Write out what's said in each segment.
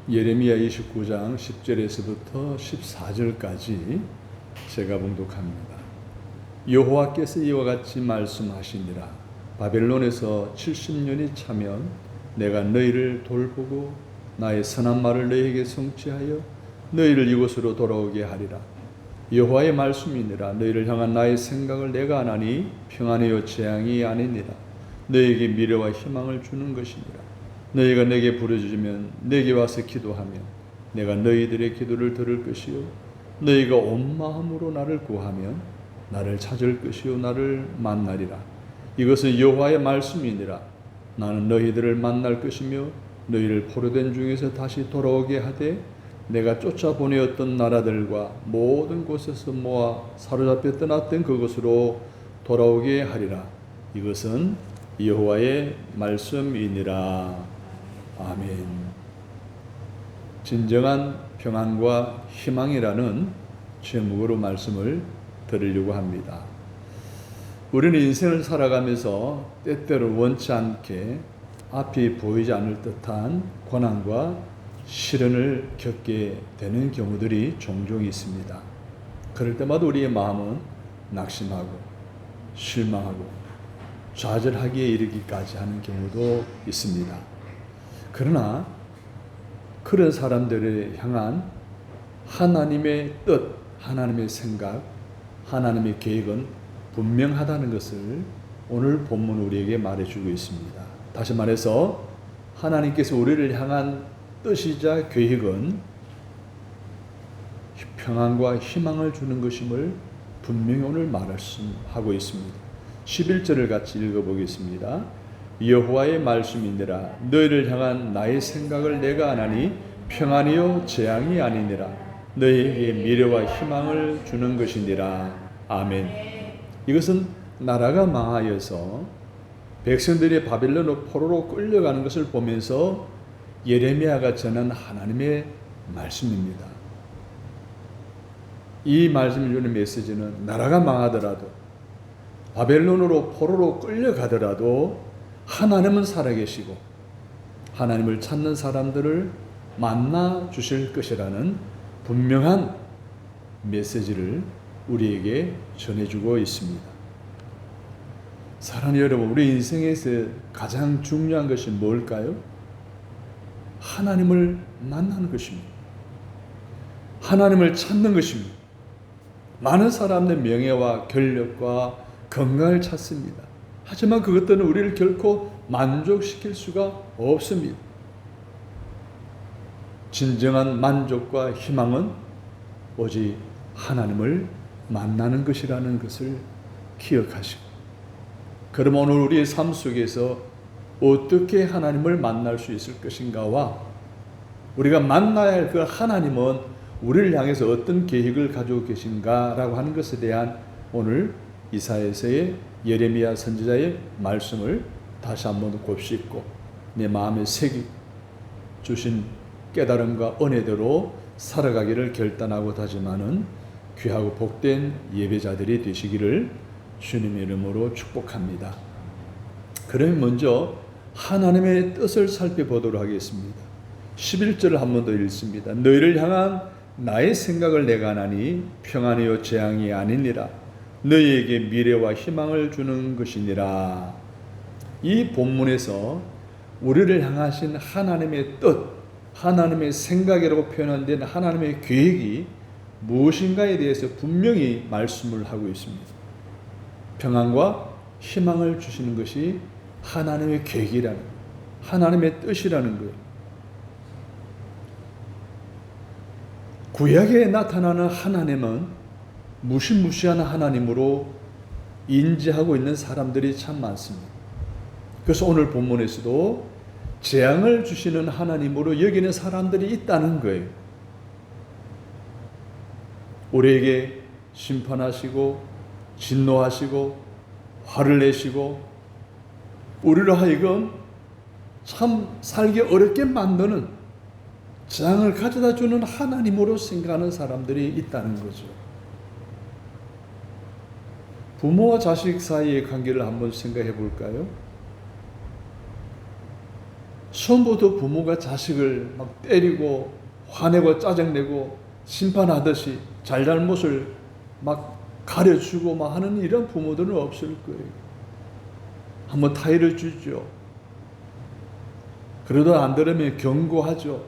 예레미야 29장 10절에서부터 14절까지 제가 봉독합니다. 여호와께서 이와 같이 말씀하시니라. 바벨론에서 70년이 차면 내가 너희를 돌보고 나의 선한 말을 너희에게 성취하여 너희를 이곳으로 돌아오게 하리라. 여호와의 말씀이니라. 너희를 향한 나의 생각을 내가 아나니 평안이요 재앙이 아니니라. 너희에게 미래와 희망을 주는 것이니라. 너희가 내게 부르짖으면 내게 와서 기도하면 내가 너희들의 기도를 들을 것이요 너희가 온 마음으로 나를 구하면 나를 찾을 것이요 나를 만나리라. 이것은 여호와의 말씀이니라. 나는 너희들을 만날 것이며 너희를 포로된 중에서 다시 돌아오게 하되 내가 쫓아보내었던 나라들과 모든 곳에서 모아 사로잡혀 떠났던 그곳으로 돌아오게 하리라. 이것은 여호와의 말씀이니라. 아멘. 진정한 평안과 희망이라는 제목으로 말씀을 드리려고 합니다. 우리는 인생을 살아가면서 때때로 원치 않게 앞이 보이지 않을 듯한 고난과 시련을 겪게 되는 경우들이 종종 있습니다. 그럴 때마다 우리의 마음은 낙심하고 실망하고 좌절하기에 이르기까지 하는 경우도 있습니다. 그러나 그런 사람들을 향한 하나님의 뜻, 하나님의 생각, 하나님의 계획은 분명하다는 것을 오늘 본문 우리에게 말해주고 있습니다. 다시 말해서 하나님께서 우리를 향한 뜻이자 계획은 평안과 희망을 주는 것임을 분명히 오늘 말씀하고 있습니다. 11절을 같이 읽어보겠습니다. 여호와의 말씀이니라. 너희를 향한 나의 생각을 내가 아나니 평안이요 재앙이 아니니라. 너희에게 미래와 희망을 주는 것이니라. 아멘. 이것은 나라가 망하여서 백성들이 바벨론 포로로 끌려가는 것을 보면서 예레미야가 전한 하나님의 말씀입니다. 이 말씀을 주는 메시지는 나라가 망하더라도 바벨론으로 포로로 끌려가더라도 하나님은 살아계시고 하나님을 찾는 사람들을 만나 주실 것이라는 분명한 메시지를 우리에게 전해주고 있습니다. 사랑하는 여러분, 우리 인생에서 가장 중요한 것이 뭘까요? 하나님을 만나는 것입니다. 하나님을 찾는 것입니다. 많은 사람들 명예와 권력과 건강을 찾습니다. 하지만 그것들은 우리를 결코 만족시킬 수가 없습니다. 진정한 만족과 희망은 오직 하나님을 만나는 것이라는 것을 기억하시고, 그럼 오늘 우리의 삶 속에서 어떻게 하나님을 만날 수 있을 것인가와 우리가 만나야 할 그 하나님은 우리를 향해서 어떤 계획을 가지고 계신가라고 하는 것에 대한 오늘 이사야서의 예레미야 선지자의 말씀을 다시 한번 곱씹고 내 마음에 새기 주신 깨달음과 은혜대로 살아가기를 결단하고 다짐하는 귀하고 복된 예배자들이 되시기를 주님의 이름으로 축복합니다. 그러면 먼저 하나님의 뜻을 살펴보도록 하겠습니다. 11절을 한 번 더 읽습니다. 너희를 향한 나의 생각을 내가 아나니 평안이요 재앙이 아니니라. 너희에게 미래와 희망을 주는 것이니라. 이 본문에서 우리를 향하신 하나님의 뜻, 하나님의 생각이라고 표현된 하나님의 계획이 무엇인가에 대해서 분명히 말씀을 하고 있습니다. 평안과 희망을 주시는 것이 하나님의 계획이라는 거예요. 하나님의 뜻이라는 거예요. 구약에 나타나는 하나님은 무시무시한 하나님으로 인지하고 있는 사람들이 참 많습니다. 그래서 오늘 본문에서도 재앙을 주시는 하나님으로 여기는 사람들이 있다는 거예요. 우리에게 심판하시고 진노하시고 화를 내시고 우리로 하여금 참 살기 어렵게 만드는 재앙을 가져다 주는 하나님으로 생각하는 사람들이 있다는 거죠. 부모와 자식 사이의 관계를 한번 생각해 볼까요? 처음부터 부모가 자식을 막 때리고 화내고 짜증내고 심판하듯이 잘잘못을 막 가르치고 막 하는 이런 부모들은 없을 거예요. 한번 타이를 주죠. 그러다 안 들으면 경고하죠.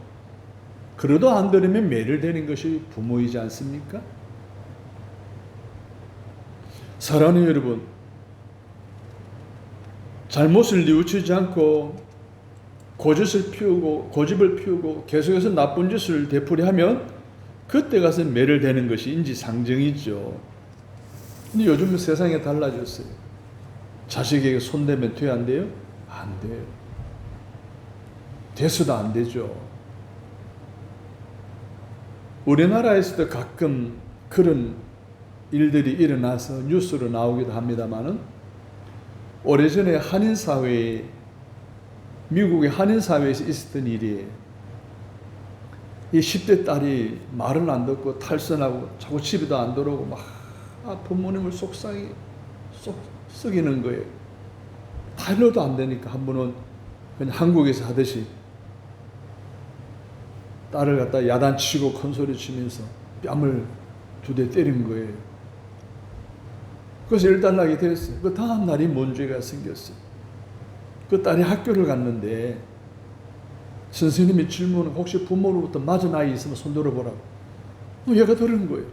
그러다 안 들으면 매를 대는 것이 부모이지 않습니까? 사랑하는 여러분, 잘못을 뉘우치지 않고 고집을 피우고 계속해서 나쁜 짓을 되풀이하면 그때 가서 매를 대는 것이 인지상정이죠. 근데 요즘은 세상이 달라졌어요. 자식에게 손대면 돼요, 안 돼요? 안 돼요. 돼서도 안 되죠. 우리나라에서도 가끔 그런 일들이 일어나서 뉴스로 나오기도 합니다만은, 오래전에 한인사회에, 미국의 한인사회에서 있었던 일이에요. 이 10대 딸이 말을 안 듣고 탈선하고 자꾸 집에도 안 들어오고 막 부모님을 썩이는 거예요. 탈로도 안 되니까 한 번은 그냥 한국에서 하듯이 딸을 갖다 야단치고 큰소리 치면서 뺨을 2대 때린 거예요. 그래서 일단락이 됐어요. 그 다음 날이 문제가 생겼어요. 그 딸이 학교를 갔는데 선생님이 질문을, 혹시 부모로부터 맞은 아이 있으면 손 들어보라고. 얘가 들은 거예요.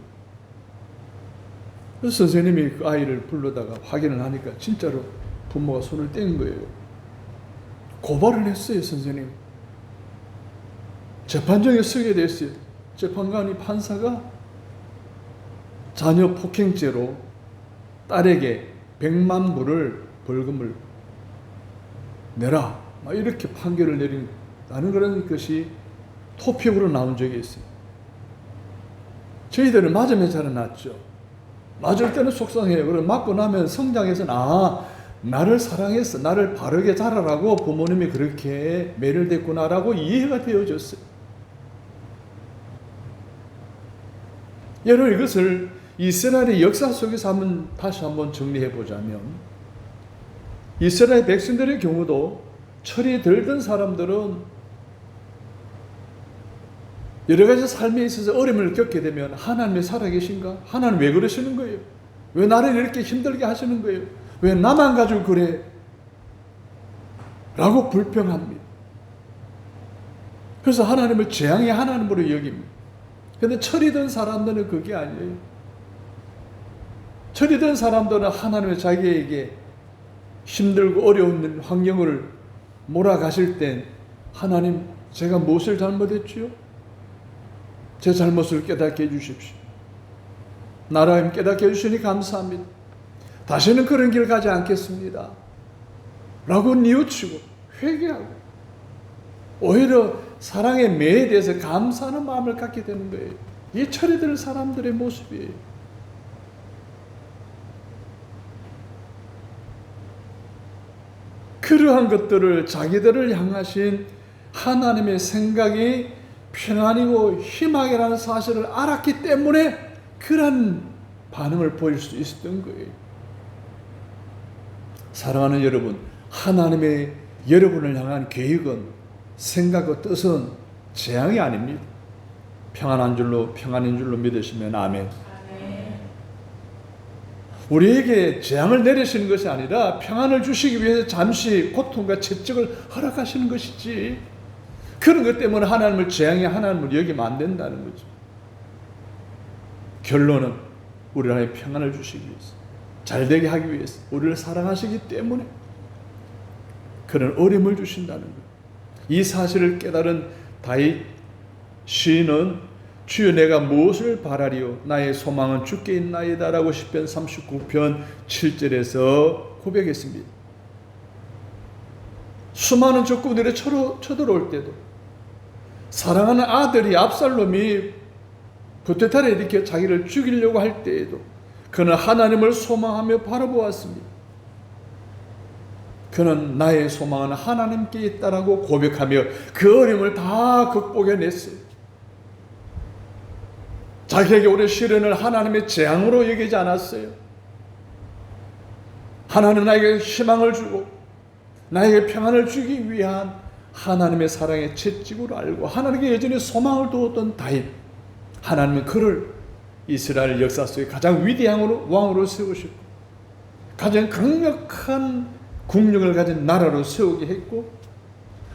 그래서 선생님이 그 아이를 불러다가 확인을 하니까 진짜로 부모가 손을 뗀 거예요. 고발을 했어요, 선생님. 재판정에 서게 됐어요. 재판관이, 판사가 자녀 폭행죄로 딸에게 100만 불을 벌금을 내라, 막 이렇게 판결을 내린다는 그런 것이 토픽으로 나온 적이 있어요. 저희들은 맞으면 자라났죠. 맞을 때는 속상해요. 그리고 맞고 나면 성장해서는 나를 사랑해서 나를 바르게 자라라고 부모님이 그렇게 매를 댔구나라고 이해가 되어졌어요. 여러분, 이것을 이스라엘의 역사 속에서 다시 한번 정리해 보자면, 이스라엘 백성들의 경우도 철이 들던 사람들은 여러 가지 삶에 있어서 어려움을 겪게 되면, 하나님이 살아계신가? 하나님 왜 그러시는 거예요? 왜 나를 이렇게 힘들게 하시는 거예요? 왜 나만 가지고 그래? 라고 불평합니다. 그래서 하나님을 재앙의 하나님으로 여깁니다. 그런데 철이 든 사람들은 그게 아니에요. 철이 든 사람들은 하나님의 자기에게 힘들고 어려운 환경을 몰아가실 땐, 하나님, 제가 무엇을 잘못했지요? 제 잘못을 깨닫게 해주십시오. 나로 하여금 깨닫게 해주시니 감사합니다. 다시는 그런 길 가지 않겠습니다. 라고 뉘우치고 회개하고 오히려 사랑의 매에 대해서 감사하는 마음을 갖게 되는 거예요. 이게 철이 들 사람들의 모습이에요. 그러한 것들을, 자기들을 향하신 하나님의 생각이 평안이고 희망이라는 사실을 알았기 때문에 그런 반응을 보일 수 있었던 거예요. 사랑하는 여러분, 하나님의 여러분을 향한 계획은, 생각과 뜻은 재앙이 아닙니다. 평안인 줄로 믿으시면 아멘. 우리에게 재앙을 내리시는 것이 아니라 평안을 주시기 위해서 잠시 고통과 채찍을 허락하시는 것이지, 그런 것 때문에 하나님을 재앙의 하나님을 여기면 안 된다는 거죠. 결론은 우리 안에 평안을 주시기 위해서, 잘되게 하기 위해서, 우리를 사랑하시기 때문에 그런 어려움을 주신다는 거예요. 이 사실을 깨달은 다윗 시인은, 주여 내가 무엇을 바라리요? 나의 소망은 주께 있나이다 라고 시편 39편 7절에서 고백했습니다. 수많은 적군들이 쳐들어올 때도, 사랑하는 아들이 압살롬이 부태탈에 일으켜 자기를 죽이려고 할 때에도 그는 하나님을 소망하며 바라보았습니다. 그는 나의 소망은 하나님께 있다라고 고백하며 그 어려움을 다 극복해냈어요. 자기에게 오는 시련을 하나님의 재앙으로 여기지 않았어요. 하나님 나에게 희망을 주고 나에게 평안을 주기 위한 하나님의 사랑의 채찍으로 알고 하나님께 여전히 소망을 두었던 다윗, 하나님은 그를 이스라엘 역사 속에 가장 위대한 왕으로 세우시고 가장 강력한 국력을 가진 나라로 세우게 했고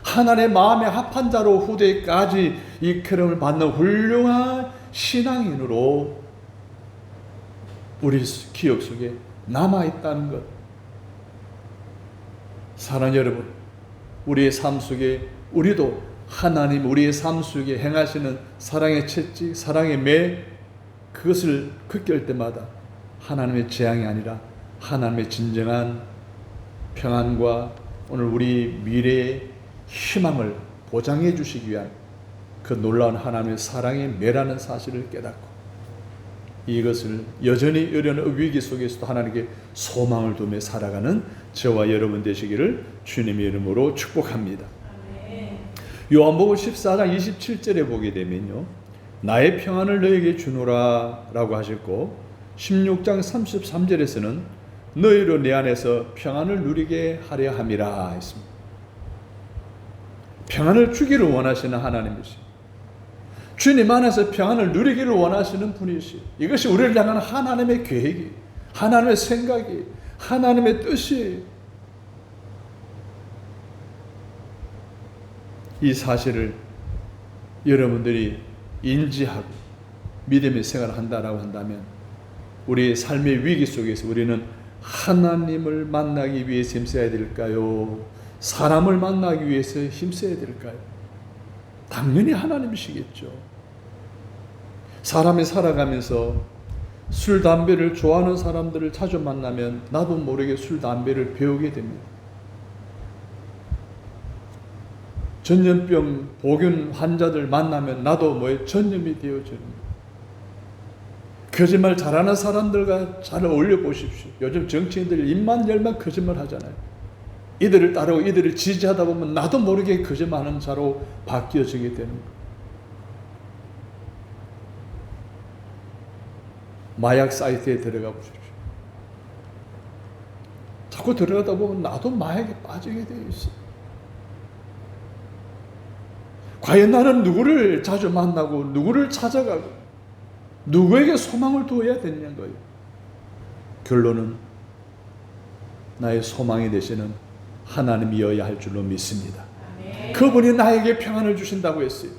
하나님의 마음에 합한 자로 후대까지 이끌음을 받는 훌륭한 신앙인으로 우리 기억 속에 남아있다는 것. 사랑하는 여러분, 우리의 삶 속에 우리도 하나님 우리의 삶 속에 행하시는 사랑의 채찍, 사랑의 매, 그것을 극결 때마다 하나님의 재앙이 아니라 하나님의 진정한 평안과 오늘 우리 미래의 희망을 보장해 주시기 위한 그 놀라운 하나님의 사랑의 매라는 사실을 깨닫고 이것을 여전히 어려운 위기 속에서도 하나님께 소망을 두며 살아가는 저와 여러분 되시기를 주님의 이름으로 축복합니다. 요한복음 14장 27절에 보게 되면요, 나의 평안을 너에게 주노라 라고 하셨고 16장 33절에서는 너희로 내 안에서 평안을 누리게 하려 함이라 했습니다. 평안을 주기를 원하시는 하나님이시, 주님 안에서 평안을 누리기를 원하시는 분이시, 이것이 우리를 향한 하나님의 계획이, 하나님의 생각이, 하나님의 뜻이, 이 사실을 여러분들이 인지하고 믿음의 생활을 한다라고 한다면 우리의 삶의 위기 속에서 우리는 하나님을 만나기 위해서 힘써야 될까요? 사람을 만나기 위해서 힘써야 될까요? 당연히 하나님이시겠죠. 사람이 살아가면서 술, 담배를 좋아하는 사람들을 자주 만나면 나도 모르게 술, 담배를 배우게 됩니다. 전염병 보균 환자들 만나면 나도 전염이 되어집니다. 거짓말 잘하는 사람들과 잘 어울려 보십시오. 요즘 정치인들 입만 열면 거짓말 하잖아요. 이들을 따르고 이들을 지지하다 보면 나도 모르게 거짓말하는 자로 바뀌어지게 되는 거예요. 마약 사이트에 들어가 보십시오. 자꾸 들어가다 보면 나도 마약에 빠지게 되어 있어요. 과연 나는 누구를 자주 만나고 누구를 찾아가고 누구에게 소망을 두어야 되는 거예요? 결론은 나의 소망이 되시는 하나님이어야 할 줄로 믿습니다. 그분이 나에게 평안을 주신다고 했어요.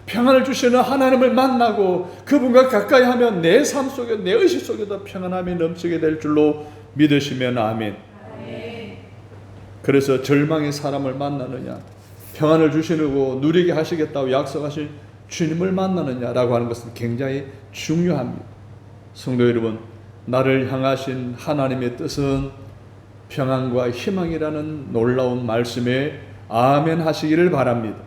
평안을 주시는 하나님을 만나고 그분과 가까이 하면 내 삶 속에, 내 의식 속에도 평안함이 넘치게 될 줄로 믿으시면 아멘. 그래서 절망의 사람을 만나느냐, 평안을 주시려고 누리게 하시겠다고 약속하신 주님을 만나느냐라고 하는 것은 굉장히 중요합니다. 성도 여러분, 나를 향하신 하나님의 뜻은 평안과 희망이라는 놀라운 말씀에 아멘 하시기를 바랍니다.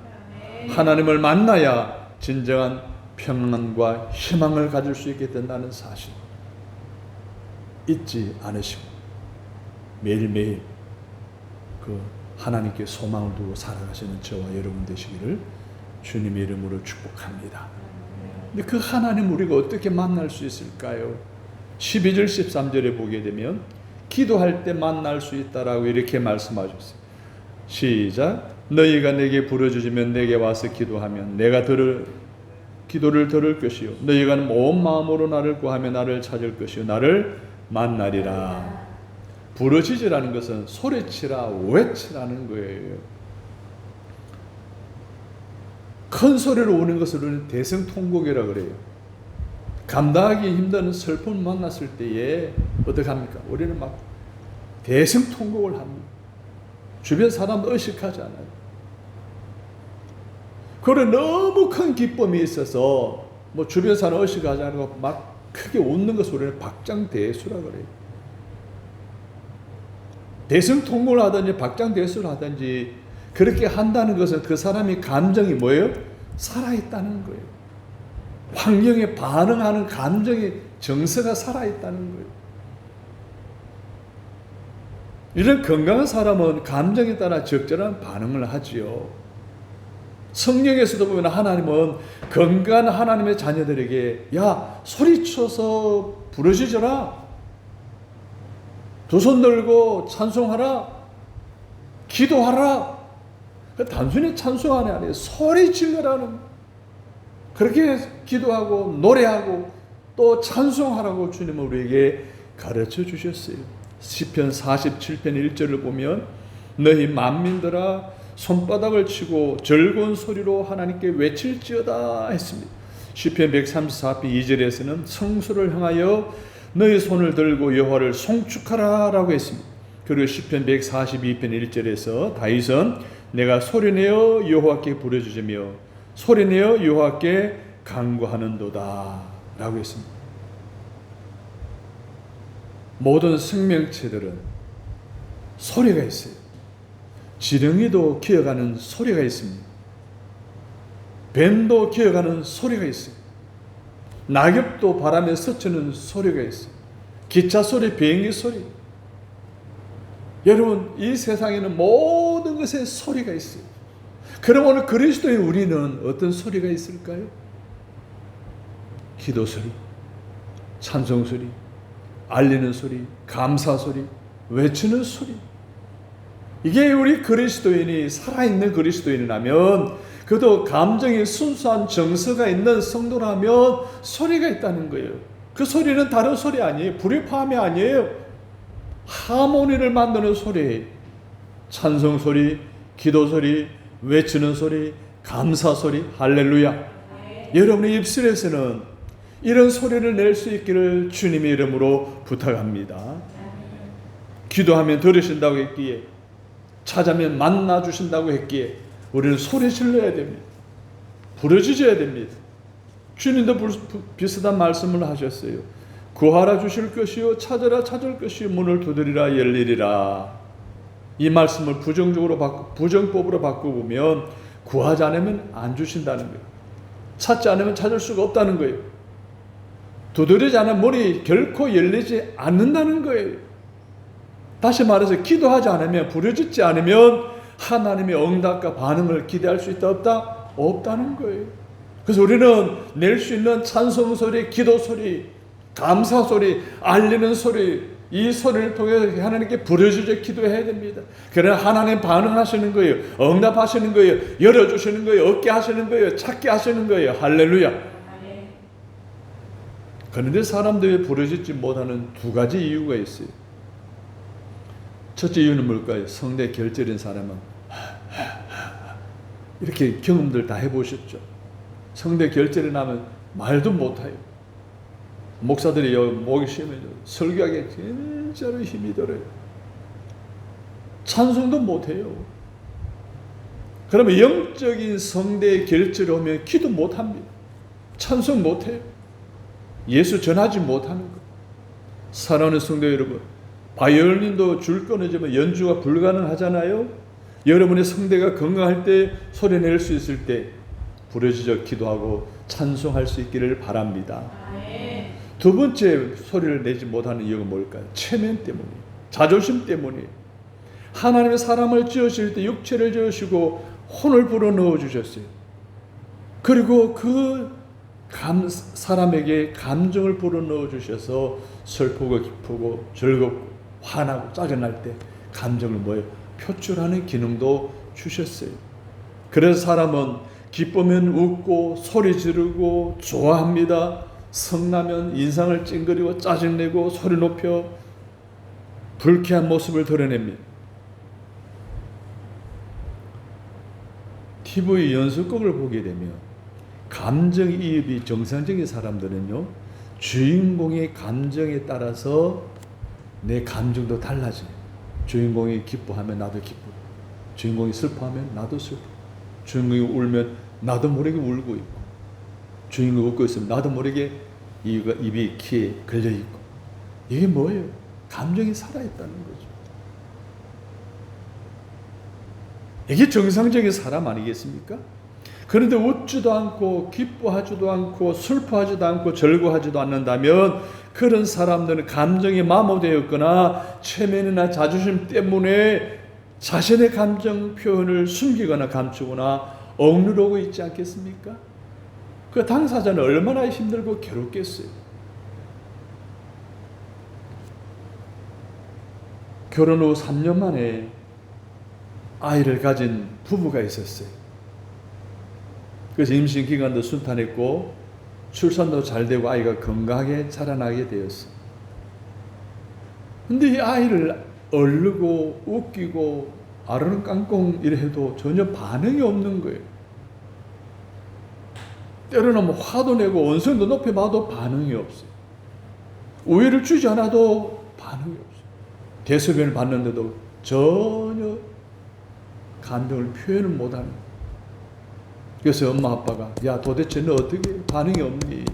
하나님을 만나야 진정한 평안과 희망을 가질 수 있게 된다는 사실 잊지 않으시고 매일매일 그 하나님께 소망을 두고 살아가시는 저와 여러분 되시기를 주님의 이름으로 축복합니다. 근데 그 하나님 우리가 어떻게 만날 수 있을까요? 12절 13절에 보게 되면 기도할 때 만날 수 있다라고 이렇게 말씀하셨어요. 시작. 너희가 내게 부르짖으면 내게 와서 기도하면 내가 기도를 들을 것이요 너희가 온 마음으로 나를 구하며 나를 찾을 것이요 나를 만나리라. 부르짖으라는 것은 소리치라, 외치라는 거예요. 큰 소리로 우는 것을 우리는 대성통곡이라고 그래요. 감당하기 힘든 슬픔을 만났을 때에 어떻게 합니까? 우리는 막 대성통곡을 합니다. 주변 사람도 의식하지 않아요. 그래 너무 큰 기쁨이 있어서 주변 사람 의식하지 않고 막 크게 웃는 것을 우리는 박장대수라고 그래요. 대성통곡을 하든지 박장대수를 하든지 그렇게 한다는 것은 그 사람의 감정이 뭐예요? 살아있다는 거예요. 환경에 반응하는 감정의 정서가 살아있다는 거예요. 이런 건강한 사람은 감정에 따라 적절한 반응을 하지요. 성경에서도 보면 하나님은 건강한 하나님의 자녀들에게 야 소리쳐서 부르짖어라, 두 손 들고 찬송하라, 기도하라, 단순히 찬송하는 아니에요. 소리 질러라는, 그렇게 기도하고 노래하고 또 찬송하라고 주님은 우리에게 가르쳐 주셨어요. 시편 47편 1절을 보면 너희 만민들아 손바닥을 치고 즐거운 소리로 하나님께 외칠지어다 했습니다. 시편 134편 2절에서는 성소를 향하여 너희 손을 들고 여호와를 송축하라 라고 했습니다. 그리고 시편 142편 1절에서 다윗은 내가 소리내어 여호와께 부르짖으며 소리내어 여호와께 간구하는도다 라고 했습니다. 모든 생명체들은 소리가 있어요. 지렁이도 기어가는 소리가 있습니다. 뱀도 기어가는 소리가 있어요. 낙엽도 바람에 스치는 소리가 있어요. 기차 소리, 비행기 소리. 여러분, 이 세상에는 모든 것에 소리가 있어요. 그럼 오늘 그리스도인 우리는 어떤 소리가 있을까요? 기도 소리, 찬송 소리, 알리는 소리, 감사 소리, 외치는 소리. 이게 우리 그리스도인이 살아있는 그리스도인이라면, 그도 감정이 순수한 정서가 있는 성도라면 소리가 있다는 거예요. 그 소리는 다른 소리 아니에요. 불협화음이 아니에요. 하모니를 만드는 소리, 찬송 소리, 기도 소리, 외치는 소리, 감사 소리, 할렐루야. 여러분의 입술에서는 이런 소리를 낼 수 있기를 주님의 이름으로 부탁합니다. 기도하면 들으신다고 했기에, 찾으면 만나 주신다고 했기에 우리는 소리 질러야 됩니다. 부르짖어야 됩니다. 주님도 비슷한 말씀을 하셨어요. 구하라 주실 것이요 찾으라 찾을 것이요 문을 두드리라 열리리라. 이 말씀을 부정법으로 바꾸면 구하지 않으면 안 주신다는 거예요. 찾지 않으면 찾을 수가 없다는 거예요. 두드리지 않으면 문이 결코 열리지 않는다는 거예요. 다시 말해서 기도하지 않으면, 부르짖지 않으면 하나님의 응답과 반응을 기대할 수 있다 없다? 없다는 거예요. 그래서 우리는 낼 수 있는 찬송 소리, 기도 소리, 감사 소리, 알리는 소리, 이 소리를 통해 하나님께 부르짖어 기도해야 됩니다. 그러나 하나님 반응하시는 거예요. 응답하시는 거예요. 열어주시는 거예요. 얻게 하시는 거예요. 찾게 하시는 거예요. 할렐루야. 그런데 사람들이 부르짖지 못하는 두 가지 이유가 있어요. 첫째 이유는 뭘까요? 성대 결절인 사람은 이렇게 경험들 다 해보셨죠? 성대 결절이 나면 말도 못해요. 목사들이 목이 쉬면 설교하기에 진짜로 힘이 들어요. 찬송도 못해요. 그러면 영적인 성대 결절이 오면 기도 못합니다. 찬송 못해요. 예수 전하지 못하는 것. 사랑하는 성도 여러분, 바이올린도 줄 끊어지면 연주가 불가능하잖아요. 여러분의 성대가 건강할 때, 소리 낼 수 있을 때 부르짖어 기도하고 찬송할 수 있기를 바랍니다. 두 번째 소리를 내지 못하는 이유가 뭘까요? 체면 때문이에요. 자존심 때문이에요. 하나님의 사람을 지으실 때 육체를 지으시고 혼을 불어넣어 주셨어요. 그리고 그 사람에게 감정을 불어넣어 주셔서 슬프고 기쁘고 즐겁고 화나고 짜증날 때 감정을 표출하는 기능도 주셨어요. 그래서 사람은 기쁘면 웃고 소리 지르고 좋아합니다. 성나면 인상을 찡그리고 짜증내고 소리 높여 불쾌한 모습을 드러냅니다. TV 연습극을 보게 되면 감정이입이 정상적인 사람들은요, 주인공의 감정에 따라서 내 감정도 달라져요. 주인공이 기뻐하면 나도 기뻐, 주인공이 슬퍼하면 나도 슬퍼, 주인공이 울면 나도 모르게 울고 있고, 주인공이 웃고 있으면 나도 모르게 입이 키에 걸려 있고. 이게 뭐예요? 감정이 살아있다는 거죠. 이게 정상적인 사람 아니겠습니까? 그런데 웃지도 않고 기뻐하지도 않고 슬퍼하지도 않고 즐거워하지도 않는다면 그런 사람들은 감정이 마모되었거나 체면이나 자존심 때문에 자신의 감정 표현을 숨기거나 감추거나 억누르고 있지 않겠습니까? 그 당사자는 얼마나 힘들고 괴롭겠어요. 결혼 후 3년 만에 아이를 가진 부부가 있었어요. 그래서 임신 기간도 순탄했고 출산도 잘 되고 아이가 건강하게 자라나게 되었어요. 근데 이 아이를 얼르고 웃기고 아르는 깡꽁 이래 해도 전혀 반응이 없는 거예요. 때로는 화도 내고 언성도 높이 봐도 반응이 없어요. 우위를 주지 않아도 반응이 없어요. 대소변을 봤는데도 전혀 감정을 표현을 못하는 거예요. 그래서 엄마 아빠가 야 도대체 너 어떻게 반응이 없니?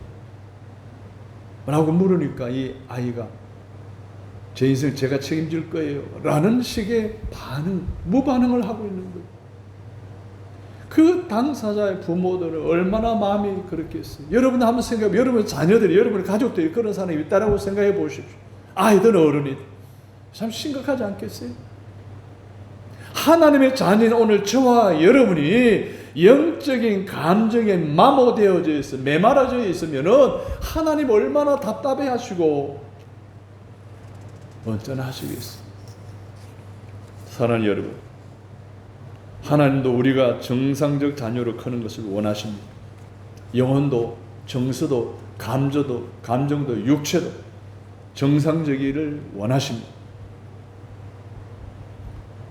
라고 물으니까 이 아이가 제 인생 제가 책임질 거예요 라는 식의 무반응을 하고 있는 거예요. 그 당사자의 부모들은 얼마나 마음이 그렇겠어요. 여러분 한번 생각해, 여러분 자녀들이, 여러분의 가족들이 그런 사람이 있다라고 생각해 보십시오. 아이든 어른이든. 참 심각하지 않겠어요? 하나님의 자녀인 오늘 저와 여러분이 영적인 감정에 마모되어져 있어, 메말아져 있으면은 하나님 얼마나 답답해 하시고 언짢아 하시겠어요. 사랑하는 여러분, 하나님도 우리가 정상적 자녀로 크는 것을 원하십니다. 영혼도, 정서도, 감정도, 육체도 정상적이를 원하십니다.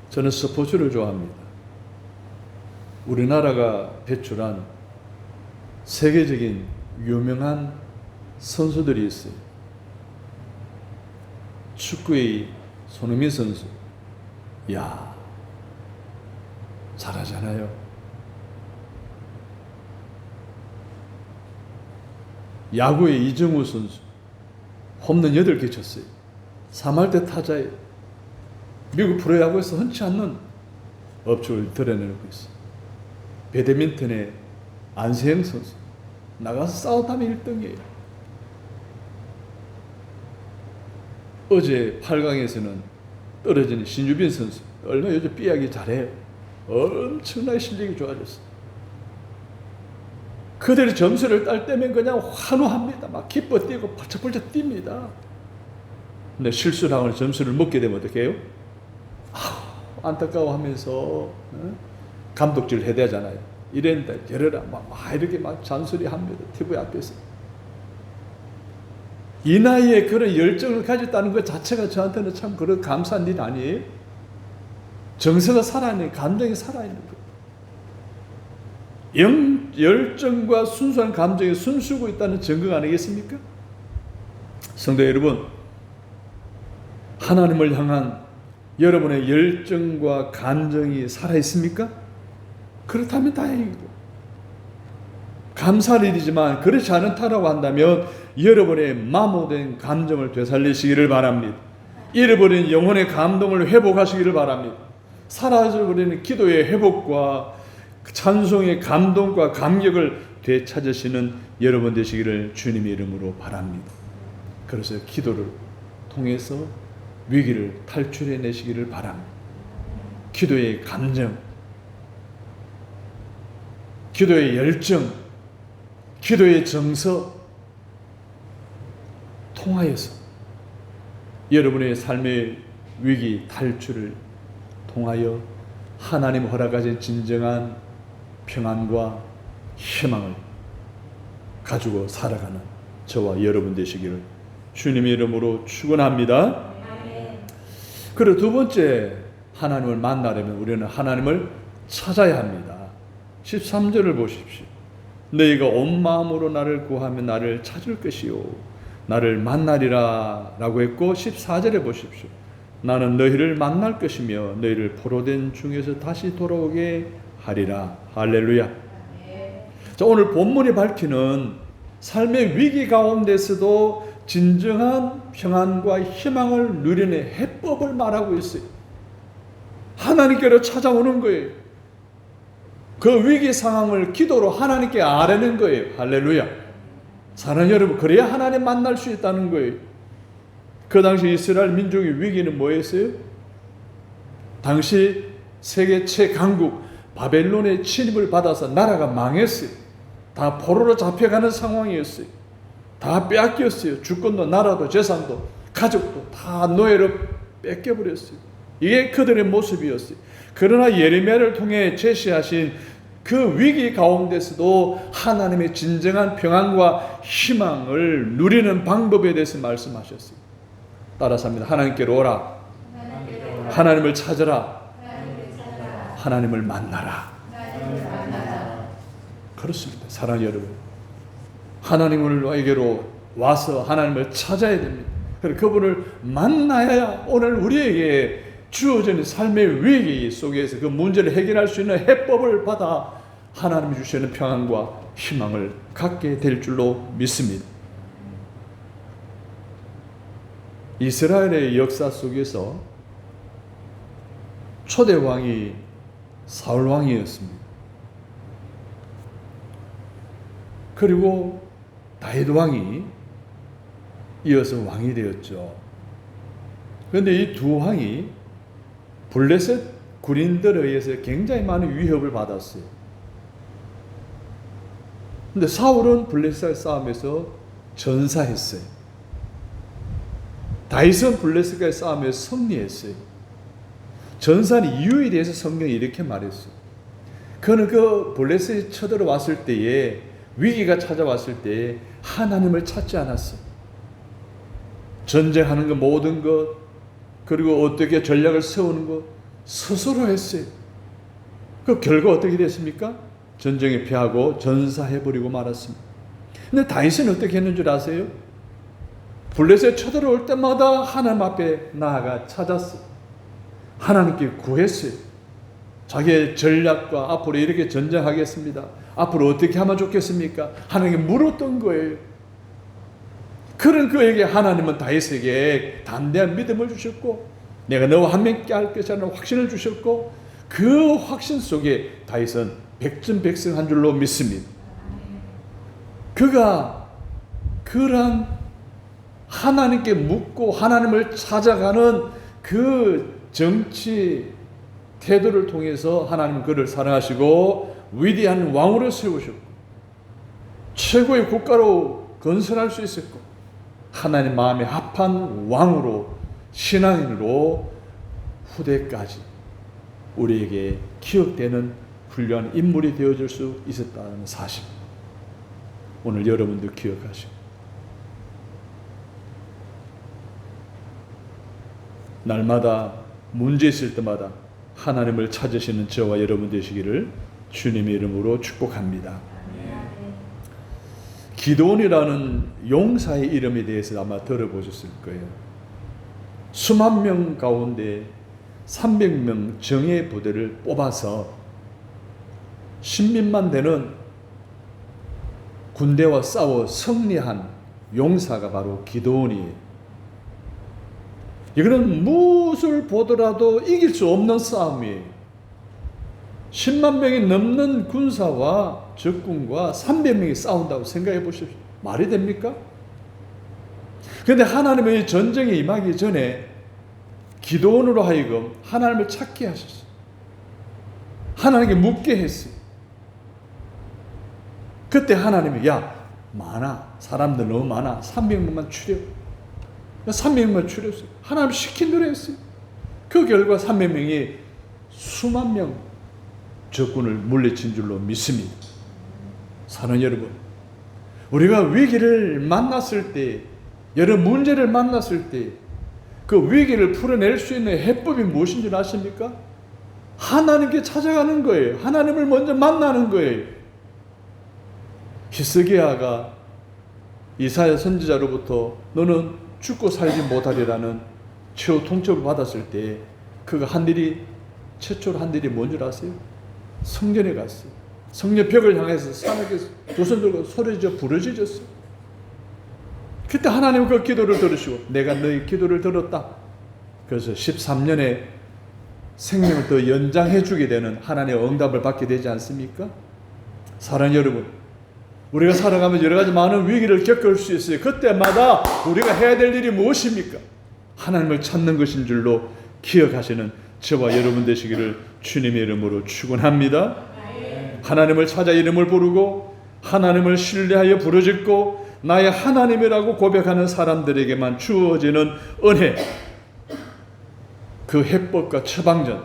저는 스포츠를 좋아합니다. 우리나라가 배출한 세계적인 유명한 선수들이 있어요. 축구의 손흥민 선수, 이야 잘하잖아요. 야구의 이정우 선수 홈런 8개 쳤어요. 3할대 타자에 미국 프로야구에서 흔치 않는 업적을 드러내고 있어요. 배드민턴의 안세영 선수 나가서 싸움하면 1등이에요. 어제 8강에서는 떨어지는 신유빈 선수 얼마나 요즘 삐약이 잘해요. 엄청나게 실력이 좋아졌어요. 그들이 점수를 딸 때면 그냥 환호합니다. 막 기뻐 뛰고 벌쩍벌쩍 뜁니다. 근데 실수를 하거나 점수를 먹게 되면 어떻게 해요? 안타까워하면서 감독질 해대잖아요. 이랬다 저래라 막 이렇게 막 잔소리합니다. TV 앞에서. 이 나이에 그런 열정을 가졌다는 것 자체가 저한테는 참 그런 감사한 일 아니에요? 정서가 살아있는, 감정이 살아있는 거예요. 열정과 순수한 감정이 숨쉬고 있다는 증거 아니겠습니까? 성도 여러분, 하나님을 향한 여러분의 열정과 감정이 살아있습니까? 그렇다면 다행이고, 감사할 일이지만 그렇지 않다라고 한다면 여러분의 마모된 감정을 되살리시기를 바랍니다. 잃어버린 영혼의 감동을 회복하시기를 바랍니다. 사라져버리는 기도의 회복과 찬송의 감동과 감격을 되찾으시는 여러분 되시기를 주님의 이름으로 바랍니다. 그래서 기도를 통해서 위기를 탈출해내시기를 바랍니다. 기도의 감정, 기도의 열정, 기도의 정서 통하여서 여러분의 삶의 위기 탈출을 통하여 하나님 허락하신 진정한 평안과 희망을 가지고 살아가는 저와 여러분 되시기를 주님의 이름으로 축원합니다. 그리고 두 번째, 하나님을 만나려면 우리는 하나님을 찾아야 합니다. 13절을 보십시오. 너희가 온 마음으로 나를 구하면 나를 찾을 것이요 나를 만나리라 라고 했고, 14절에 보십시오. 나는 너희를 만날 것이며 너희를 포로된 중에서 다시 돌아오게 하리라. 할렐루야. 자, 오늘 본문이 밝히는 삶의 위기 가운데서도 진정한 평안과 희망을 누리는 해법을 말하고 있어요. 하나님께로 찾아오는 거예요. 그 위기 상황을 기도로 하나님께 아뢰는 거예요. 할렐루야. 사랑하는 여러분, 그래야 하나님 만날 수 있다는 거예요. 그 당시 이스라엘 민족의 위기는 뭐였어요? 당시 세계 최강국 바벨론의 침입을 받아서 나라가 망했어요. 다 포로로 잡혀가는 상황이었어요. 다 빼앗겼어요. 주권도 나라도 재산도 가족도 다 노예로 뺏겨버렸어요. 이게 그들의 모습이었어요. 그러나 예레미야를 통해 제시하신 그 위기 가운데서도 하나님의 진정한 평안과 희망을 누리는 방법에 대해서 말씀하셨어요. 따라서 합니다. 하나님께로 오라. 하나님을 찾아라. 하나님을 만나라. 그렇습니다. 사랑하는 여러분, 하나님에게로 와서 하나님을 찾아야 됩니다. 그리고 그분을 만나야 오늘 우리에게 주어지는 삶의 위기 속에서 그 문제를 해결할 수 있는 해법을 받아 하나님이 주시는 평안과 희망을 갖게 될 줄로 믿습니다. 이스라엘의 역사 속에서 초대 왕이 사울 왕이었습니다. 그리고 다윗 왕이 이어서 왕이 되었죠. 그런데 이 두 왕이 블레셋 군인들에 의해서 굉장히 많은 위협을 받았어요. 그런데 사울은 블레셋 싸움에서 전사했어요. 다윗은 블레셋과의 싸움에서 승리했어요. 전사한 이유에 대해서 성경이 이렇게 말했어요. 그는 그 블레셋이 쳐들어왔을 때에, 위기가 찾아왔을 때에 하나님을 찾지 않았어요. 전쟁하는 것, 모든 것, 그리고 어떻게 전략을 세우는 것 스스로 했어요. 그 결과 어떻게 됐습니까? 전쟁에 패하고 전사해버리고 말았습니다. 근데 다윗은 어떻게 했는 줄 아세요? 블레셋 쳐들어올 때마다 하나님 앞에 나아가 찾았어요. 하나님께 구했어요. 자기의 전략과 앞으로 이렇게 전쟁하겠습니다. 앞으로 어떻게 하면 좋겠습니까? 하나님께 물었던 거예요. 그런 그에게 하나님은 다윗에게 담대한 믿음을 주셨고, 내가 너와 함께 할 것이라는 확신을 주셨고, 그 확신 속에 다윗은 백전백승한 줄로 믿습니다. 그가 그러한 하나님께 묻고 하나님을 찾아가는 그 정치 태도를 통해서 하나님은 그를 사랑하시고 위대한 왕으로 세우셨고, 최고의 국가로 건설할 수 있었고, 하나님 마음에 합한 왕으로, 신앙인으로 후대까지 우리에게 기억되는 훌륭한 인물이 되어줄 수 있었다는 사실, 오늘 여러분도 기억하시고, 날마다 문제 있을 때마다 하나님을 찾으시는 저와 여러분 되시기를 주님의 이름으로 축복합니다. 기드온이라는 용사의 이름에 대해서 아마 들어보셨을 거예요. 수만 명 가운데 300명 정예 부대를 뽑아서 신민만 되는 군대와 싸워 승리한 용사가 바로 기드온이에요. 이거는 무엇을 보더라도 이길 수 없는 싸움이에요. 10만 명이 넘는 군사와 적군과 300명이 싸운다고 생각해 보십시오. 말이 됩니까? 그런데 하나님의 전쟁에 임하기 전에 기도원으로 하여금 하나님을 찾게 하셨어요. 하나님께 묻게 했어요. 그때 하나님이 많아, 사람들 너무 많아, 300명만 추려. 300명만 추렸어요. 하나님 시킨 대로 했어요. 그 결과 300명이 수만 명 적군을 물리친 줄로 믿습니다. 사랑하는 여러분, 우리가 위기를 만났을 때, 여러 문제를 만났을 때 그 위기를 풀어낼 수 있는 해법이 무엇인 줄 아십니까? 하나님께 찾아가는 거예요. 하나님을 먼저 만나는 거예요. 히스기야가 이사야 선지자로부터 너는 죽고 살지 못하리라는 최후 통첩을 받았을 때 그가 한 일이, 최초로 한 일이 뭔 줄 아세요? 성전에 갔어요. 성전 벽을 향해서 산악에 두 손 들고 소리져 부르짖었어요. 그때 하나님은 그 기도를 들으시고 내가 너희 기도를 들었다. 그래서 13년의 생명을 더 연장해 주게 되는 하나님의 응답을 받게 되지 않습니까? 사랑하는 여러분, 우리가 살아가면서 여러 가지 많은 위기를 겪을 수 있어요. 그때마다 우리가 해야 될 일이 무엇입니까? 하나님을 찾는 것인 줄로 기억하시는 저와 여러분 되시기를 주님의 이름으로 축원합니다. 하나님을 찾아 이름을 부르고 하나님을 신뢰하여 부르짖고 나의 하나님이라고 고백하는 사람들에게만 주어지는 은혜, 그 해법과 처방전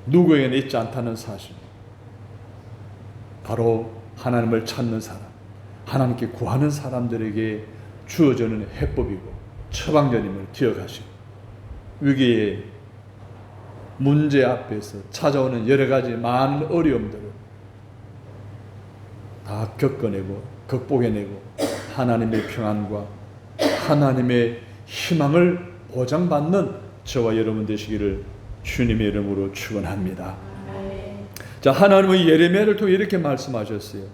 누구에게는 있지 않다는 사실. 바로 하나님을 찾는 사람, 하나님께 구하는 사람들에게 주어지는 해법이고 처방전임을 기억하시고, 위기의 문제 앞에서 찾아오는 여러 가지 많은 어려움들을 다 겪어내고 극복해내고 하나님의 평안과 하나님의 희망을 보장받는 저와 여러분 되시기를 주님의 이름으로 축원합니다. 자, 하나님은 예레미야를 통해 이렇게 말씀하셨어요.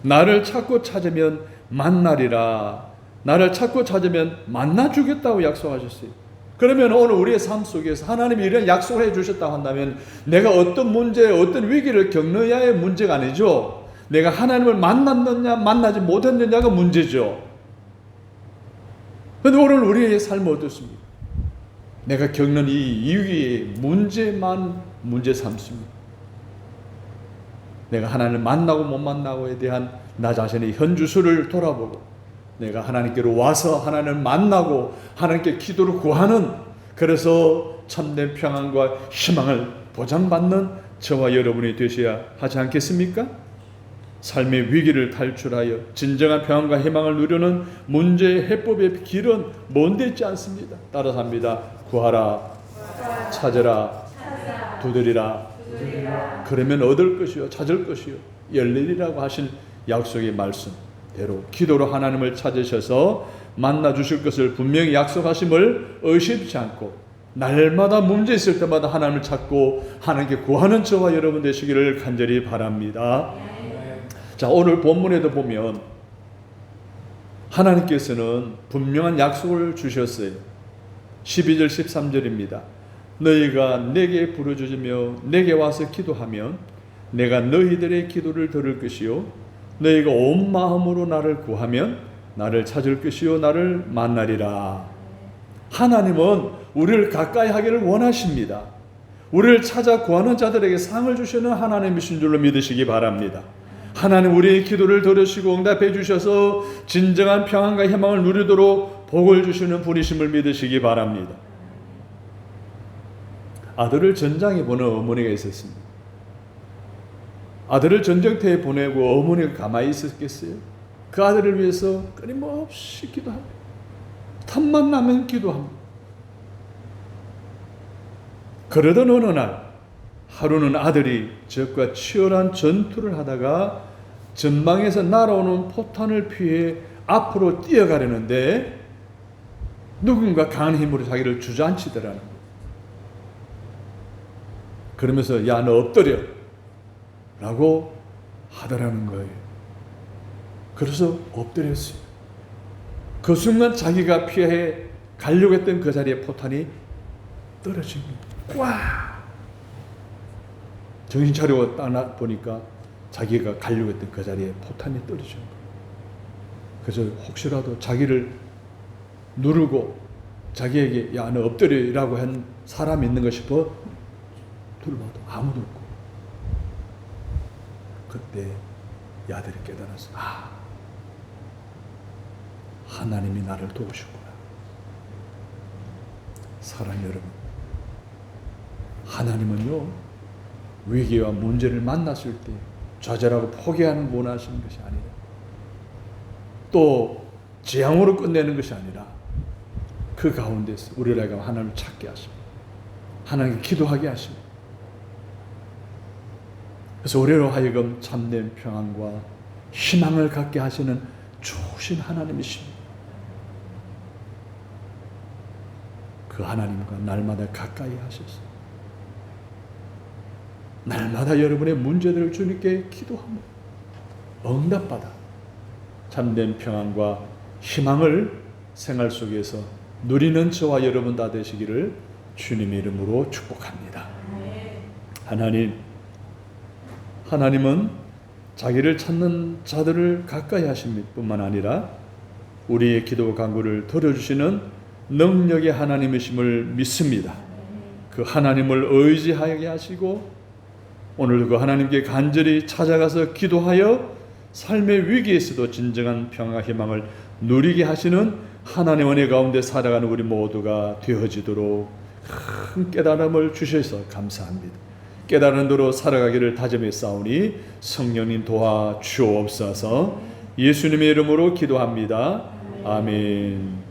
나를 찾고 찾으면 만나리라. 나를 찾고 찾으면 만나 주겠다고 약속하셨어요. 그러면 오늘 우리의 삶 속에서 하나님이 이런 약속을 해주셨다고 한다면 내가 어떤 문제, 어떤 위기를 겪느냐의 문제가 아니죠. 내가 하나님을 만났느냐 만나지 못했느냐가 문제죠. 그런데 오늘 우리의 삶은 어떻습니까? 내가 겪는 이 위기의 문제만 문제 삼습니다. 내가 하나님을 만나고 못 만나고에 대한 나 자신의 현주소를 돌아보고 내가 하나님께로 와서 하나님을 만나고 하나님께 기도를 구하는, 그래서 참된 평안과 희망을 보장받는 저와 여러분이 되셔야 하지 않겠습니까? 삶의 위기를 탈출하여 진정한 평안과 희망을 누리는 문제의 해법의 길은 먼데 있지 않습니다. 따라서 합니다. 구하라, 찾으라, 두드리라. 그러면 얻을 것이요 찾을 것이요 열리리라고 하신 약속의 말씀대로 기도로 하나님을 찾으셔서 만나 주실 것을 분명히 약속하심을 의심치 않고 날마다 문제 있을 때마다 하나님을 찾고 하나님께 구하는 저와 여러분 되시기를 간절히 바랍니다. 자, 오늘 본문에도 보면 하나님께서는 분명한 약속을 주셨어요. 12절 13절입니다. 너희가 내게 부르짖으며 내게 와서 기도하면 내가 너희들의 기도를 들을 것이요 너희가 온 마음으로 나를 구하면 나를 찾을 것이요 나를 만나리라. 하나님은 우리를 가까이 하기를 원하십니다. 우리를 찾아 구하는 자들에게 상을 주시는 하나님이신 줄로 믿으시기 바랍니다. 하나님 우리의 기도를 들으시고 응답해 주셔서 진정한 평안과 희망을 누리도록 복을 주시는 분이심을 믿으시기 바랍니다. 아들을 전장에 보낸 어머니가 있었습니다. 아들을 전쟁터에 보내고 어머니가 가만히 있었겠어요? 그 아들을 위해서 끊임없이 기도합니다. 틈만 나면 기도합니다. 그러던 어느 날 하루는 아들이 적과 치열한 전투를 하다가 전방에서 날아오는 포탄을 피해 앞으로 뛰어가려는데 누군가 강한 힘으로 자기를 주저앉히더라는 거예요. 그러면서 야, 너 엎드려 라고 하더라는 거예요. 그래서 엎드렸어요. 그 순간 자기가 피해 가려고 했던 그 자리에 포탄이 떨어진 거예요. 와! 정신 차리고 딱 보니까 자기가 가려고 했던 그 자리에 포탄이 떨어진 거예요. 그래서 혹시라도 자기를 누르고 자기에게 야, 너 엎드리라고 한 사람이 있는가 싶어 둘러봐도 아무도 없고, 그때 이 아들이 깨달았어. 아, 하나님이 나를 도우셨구나. 사랑하는 여러분, 하나님은요 위기와 문제를 만났을 때 좌절하고 포기하는 원하시는 것이 아니라 또 재앙으로 끝내는 것이 아니라 그 가운데서 우리를 하나님을 찾게 하십니다. 하나님께 기도하게 하십니다. 그래서 우리로 하여금 참된 평안과 희망을 갖게 하시는 좋으신 하나님이십니다. 그 하나님과 날마다 가까이 하셔서 날마다 여러분의 문제들을 주님께 기도하며 응답받아 참된 평안과 희망을 생활 속에서 누리는 저와 여러분 다 되시기를 주님의 이름으로 축복합니다. 하나님은 자기를 찾는 자들을 가까이 하실 뿐만 아니라 우리의 기도 간구를 들어주시는 능력의 하나님이심을 믿습니다. 그 하나님을 의지하게 하시고 오늘 그 하나님께 간절히 찾아가서 기도하여 삶의 위기에서도 진정한 평화 희망을 누리게 하시는 하나님 은혜 가운데 살아가는 우리 모두가 되어지도록 큰 깨달음을 주셔서 감사합니다. 깨달은 대로 살아가기를 다짐해 싸우니 성령님 도와 주옵소서. 예수님의 이름으로 기도합니다. 아멘.